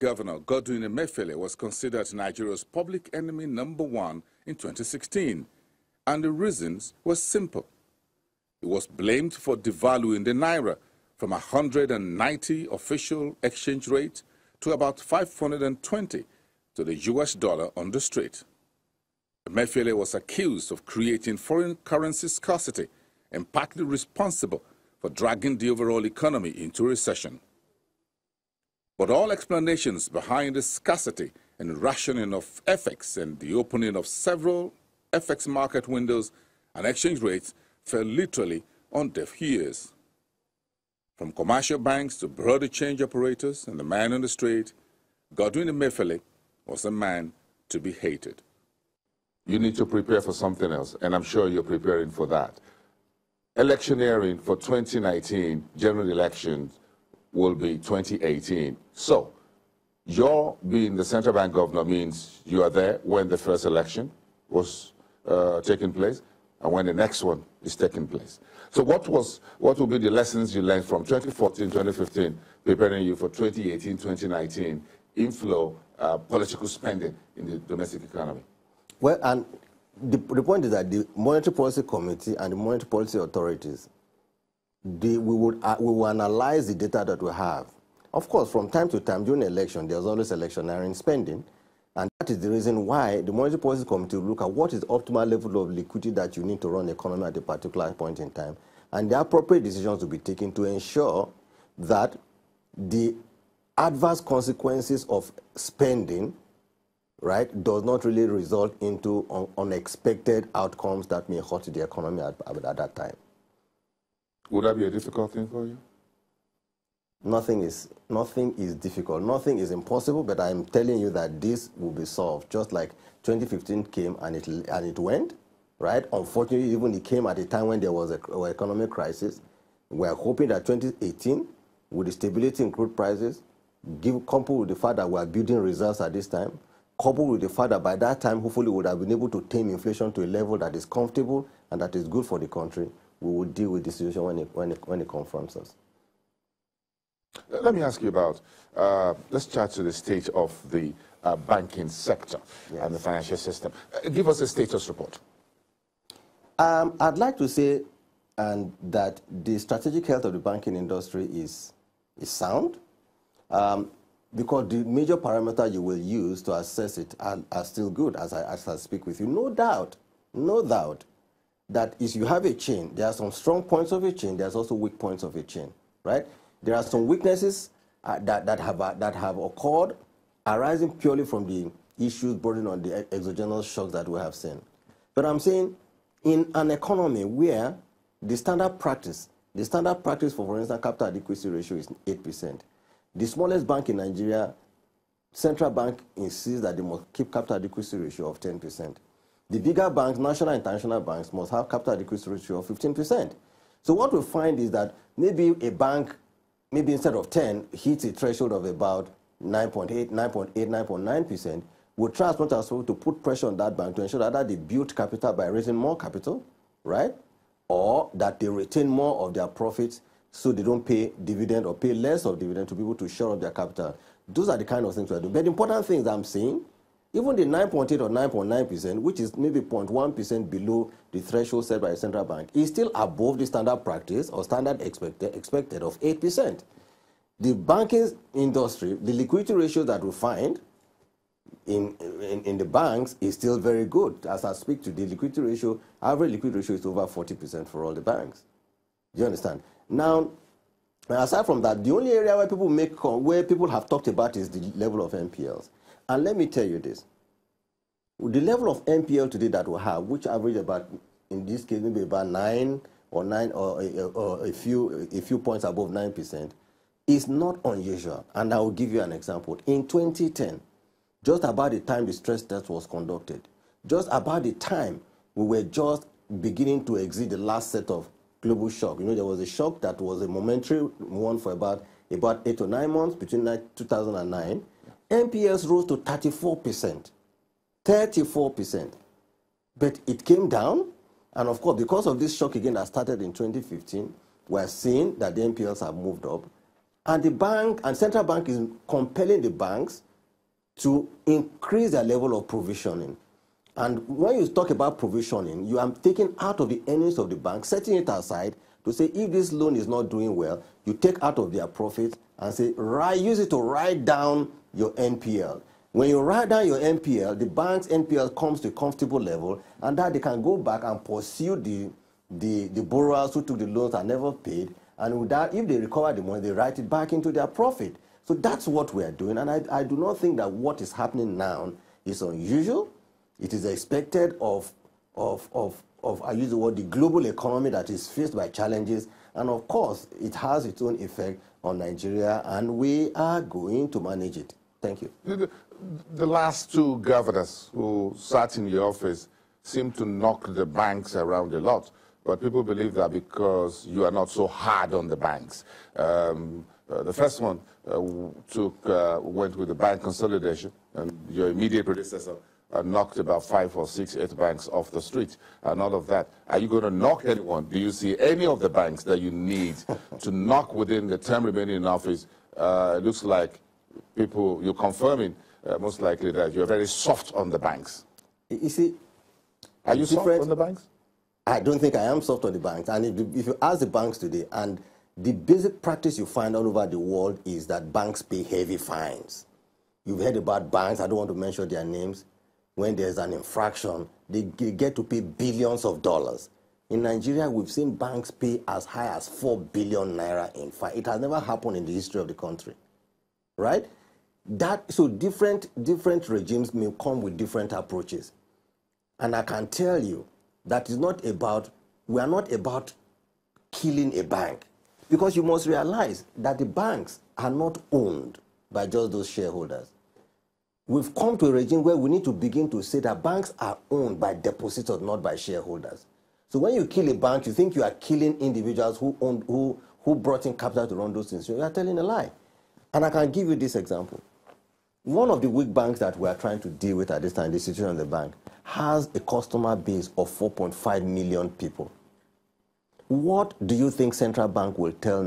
Governor Godwin Emefiele was considered Nigeria's public enemy #1 in 2016, and the reasons were simple. He was blamed for devaluing the naira from 190 official exchange rate to about 520 to the US dollar on the street. Emefiele was accused of creating foreign currency scarcity and partly responsible for dragging the overall economy into recession. But all explanations behind the scarcity and rationing of FX and the opening of several FX market windows and exchange rates fell literally on deaf ears. From commercial banks to bureau de change operators and the man on the street, Godwin Emefiele was a man to be hated. You need to prepare for something else, and I'm sure you're preparing for that. Electioneering for 2019 general elections will be 2018. So, your being the central bank governor means you are there when the first election was taking place and when the next one is taking place. So what will be the lessons you learned from 2014, 2015, preparing you for 2018, 2019 inflow political spending in the domestic economy? Well, and the point is that the Monetary Policy Committee and the Monetary Policy Authorities, we will analyze the data that we have. Of course, from time to time during the election, there's always electioneering spending, and that is the reason why the Monetary Policy Committee will look at what is the optimal level of liquidity that you need to run the economy at a particular point in time, and the appropriate decisions to be taken to ensure that the adverse consequences of spending, right, does not really result into unexpected outcomes that may hurt the economy at that time. Would that be a difficult thing for you? Nothing is difficult. Nothing is impossible, but I'm telling you that this will be solved. Just like 2015 came and it went, right? Unfortunately, even it came at a time when there was an economic crisis. We're hoping that 2018, with the stability in crude prices, coupled with the fact that we're building reserves at this time, coupled with the fact that by that time, hopefully, we would have been able to tame inflation to a level that is comfortable and that is good for the country, we will deal with the situation when it confronts us. Let me ask you about, let's chat to the state of the banking sector and the financial system. Give us a status report. I'd like to say that the strategic health of the banking industry is sound, because the major parameters you will use to assess it are still good as I speak with you. No doubt that if you have a chain, there are some strong points of a chain, there's also weak points of a chain, right? There are some weaknesses that have occurred arising purely from the issues brought on the exogenous shocks that we have seen. But I'm saying in an economy where the standard practice for instance, capital adequacy ratio is 8%. The smallest bank in Nigeria, central bank insists that they must keep capital adequacy ratio of 10%. The bigger banks, national and international banks, must have capital adequacy ratio of 15%. So what we find is that maybe a bank, maybe instead of 10, hits a threshold of about 9.8, 9.8, 9.9%, will try as much as possible to put pressure on that bank to ensure that they build capital by raising more capital, right? Or that they retain more of their profits so they don't pay dividend or pay less of dividend to people to shore up their capital. Those are the kind of things we are doing. But the important things I'm saying, even the 9.8 or 9.9%, which is maybe 0.1% below the threshold set by the central bank, is still above the standard practice or standard expected of 8%. The banking industry, the liquidity ratio that we find in the banks is still very good. As I speak to the liquidity ratio, average liquidity ratio is over 40% for all the banks. Do you understand? Now, aside from that, the only area where people have talked about is the level of NPLs. And let me tell you this. The level of NPL today that we have, which average about, in this case, maybe about 9 or a few points above 9%, is not unusual. And I will give you an example. In 2010, just about the time the stress test was conducted, just about the time we were just beginning to exit the last set of global shock. You know, there was a shock that was a momentary one for about 8 or 9 months between 2009. NPLs rose to 34%. 34%. But it came down, and of course, because of this shock again that started in 2015, we're seeing that the NPLs have moved up. And the bank and central bank is compelling the banks to increase their level of provisioning. And when you talk about provisioning, you are taking out of the earnings of the bank, setting it aside to say if this loan is not doing well, you take out of their profits and say, use it to write down your NPL. When you write down your NPL, the bank's NPL comes to a comfortable level, and that they can go back and pursue the borrowers who took the loans and never paid. And with that, if they recover the money, they write it back into their profit. So that's what we are doing. And I do not think that what is happening now is unusual. It is expected of I use the word, the global economy that is faced by challenges. And of course, it has its own effect on Nigeria, and we are going to manage it. Thank you. The last two governors who sat in the office seem to knock the banks around a lot. But people believe that because you are not so hard on the banks. The first one went with the bank consolidation, and your immediate predecessor knocked about 5 or 6, 8 banks off the street and all of that. Are you going to knock anyone? Do you see any of the banks that you need to knock within the term remaining in office? It looks like you're confirming most likely that you're very soft on the banks. You see, are you soft on the banks? I don't think I am soft on the banks. And if you ask the banks today, and the basic practice you find all over the world is that banks pay heavy fines. You've heard about banks, I don't want to mention their names. When there's an infraction, they get to pay billions of dollars. In Nigeria, we've seen banks pay as high as 4 billion naira in fine. It has never happened in the history of the country, right? So different regimes may come with different approaches. And I can tell you, we are not about killing a bank, because you must realize that the banks are not owned by just those shareholders. We've come to a regime where we need to begin to say that banks are owned by depositors, not by shareholders. So when you kill a bank, you think you are killing individuals who brought in capital to run those things. You are telling a lie. And I can give you this example. One of the weak banks that we are trying to deal with at this time, the institution of the bank, has a customer base of 4.5 million people. What do you think central bank will tell